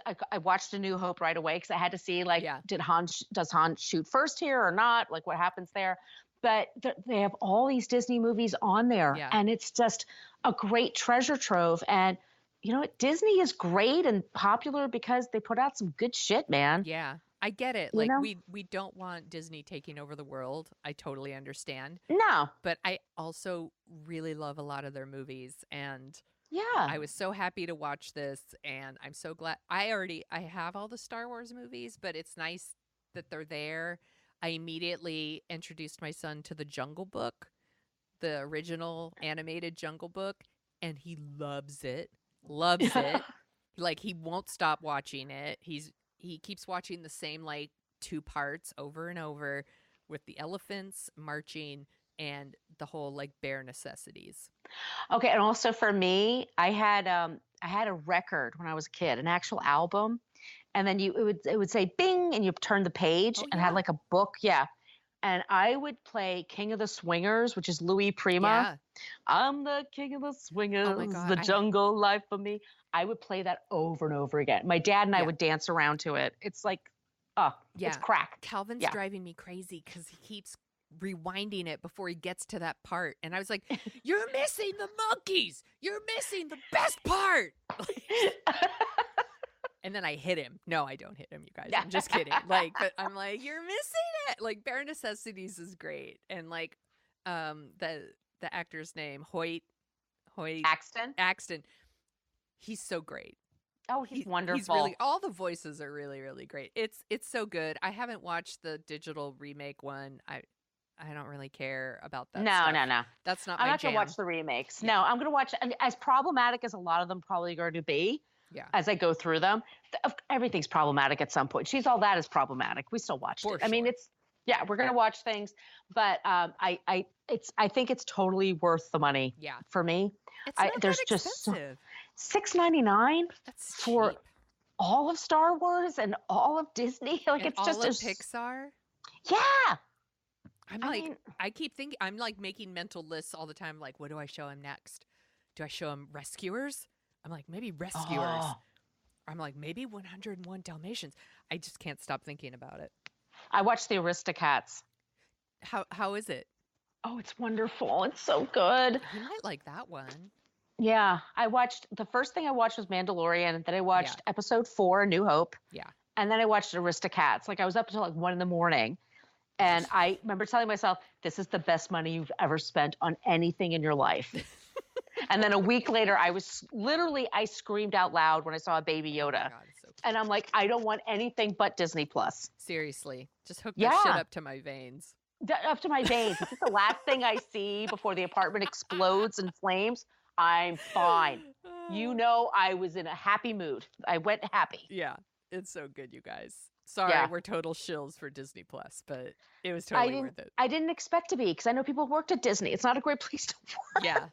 A New Hope right away because I had to see, like, does Han shoot first here or not? Like, what happens there? But they have all these Disney movies on there, and it's just a great treasure trove. And you know what? Disney is great and popular because they put out some good shit, man. Yeah, I get it. Like, we don't want Disney taking over the world. I totally understand. No. But I also really love a lot of their movies, and I was so happy to watch this, and I'm so glad. I have all the Star Wars movies, but it's nice that they're there. I immediately introduced my son to the Jungle Book, the original animated Jungle Book, and he loves it. Loves it. Like, he won't stop watching it. He keeps watching the same, like, 2 parts over and over with the elephants marching and the whole, like, bare necessities. Okay, and also for me, I had a record when I was a kid, an actual album. And then it would say bing, and you turn the page and had like a book. Yeah. And I would play King of the Swingers, which is Louis Prima. Yeah. I'm the king of the swingers, the jungle life for me. I would play that over and over again. My dad and I would dance around to it. It's like, it's crack. Calvin's driving me crazy because he keeps rewinding it before he gets to that part. And I was like, you're missing the monkeys. You're missing the best part. And then I hit him. No, I don't hit him, you guys. I'm just kidding. Like, but I'm like, you're missing it. Like, Bare Necessities is great. And like, the actor's name, Hoyt Axton. He's so great. Oh, he's wonderful. He's really, all the voices are really, really great. It's so good. I haven't watched the digital remake one. I don't really care about that. No. That's not I'm my not jam. gonna watch the remakes. Yeah. No, I'm gonna watch, as problematic as a lot of them probably going to be. Yeah. As I go through them, everything's problematic at some point. She's All That is problematic. We still watched it. I mean, we're gonna watch things, but I think it's totally worth the money. Yeah. For me, it's not that expensive. $6.99 for cheap. all of Star Wars and all of Disney. Like, and it's just all of Pixar. Yeah. I keep thinking, I'm like making mental lists all the time. Like, what do I show him next? Do I show him Rescuers? I'm like, maybe Rescuers. Oh. I'm like, maybe 101 Dalmatians. I just can't stop thinking about it. I watched the Aristocats. How is it? Oh, it's wonderful. It's so good. You might like that one. Yeah. The first thing I watched was Mandalorian, and then I watched episode 4, A New Hope. Yeah. And then I watched Aristocats. Like I was up until like 1 a.m. And I remember telling myself, this is the best money you've ever spent on anything in your life. And then a week later, I screamed out loud when I saw a Baby Yoda. Oh my God, it's so cute. And I'm like, I don't want anything but Disney Plus. Seriously, just hook that shit up to my veins. Up to my veins. If it's the last thing I see before the apartment explodes in flames, I'm fine. You know, I was in a happy mood. I went happy. Yeah, it's so good, you guys. Sorry, we're total shills for Disney Plus, but it was totally worth it. I didn't expect to be because I know people worked at Disney. It's not a great place to work. Yeah.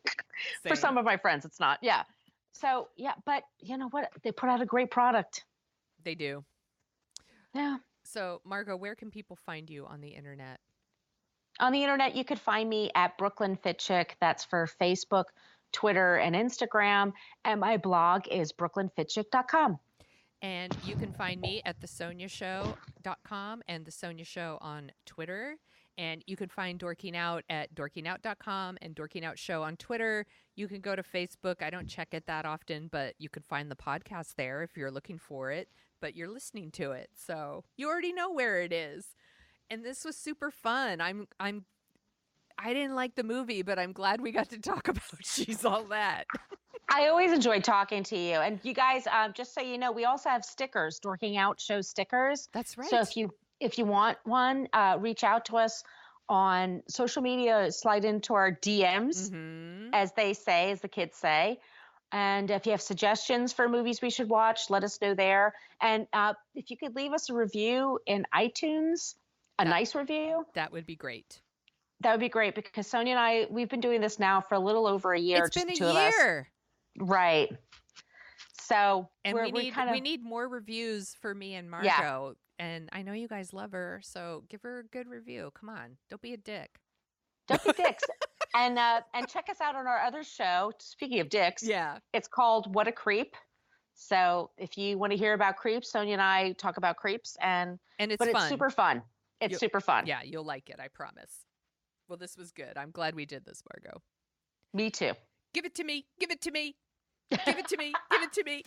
For some of my friends, it's not. Yeah. So, yeah, but you know what? They put out a great product. They do. Yeah. So, Margo, where can people find you on the internet? On the internet, you could find me at Brooklyn Fit Chick. That's for Facebook, Twitter, and Instagram. And my blog is brooklynfitchick.com. And you can find me at thesoniashow.com and The Sonia Show on Twitter. And you can find Dorking Out at dorkingout.com and Dorking Out Show on Twitter. You can go to Facebook. I don't check it that often, but you can find the podcast there if you're looking for it. But you're listening to it, so you already know where it is. And this was super fun. I didn't like the movie, but I'm glad we got to talk about She's All That. I always enjoy talking to you. And you guys, just so you know, we also have stickers, Dorking Out Show stickers. That's right. So if you want one, reach out to us on social media, slide into our DMs, as they say, as the kids say. And if you have suggestions for movies we should watch, let us know there. And if you could leave us a review in iTunes, nice review. That would be great. That would be great because Sonia and I, we've been doing this now for a little over a year. It's been a year. Right. So and we need more reviews for me and Margo. Yeah. And I know you guys love her, so give her a good review. Come on, don't be a dick. Don't be dicks. And check us out on our other show. Speaking of dicks, it's called What a Creep. So if you want to hear about creeps, Sonia and I talk about creeps, but it's super fun. It's super fun. Yeah, you'll like it. I promise. Well, this was good. I'm glad we did this, Margo. Me too. Give it to me. Give it to me. Give it to me. Give it to me.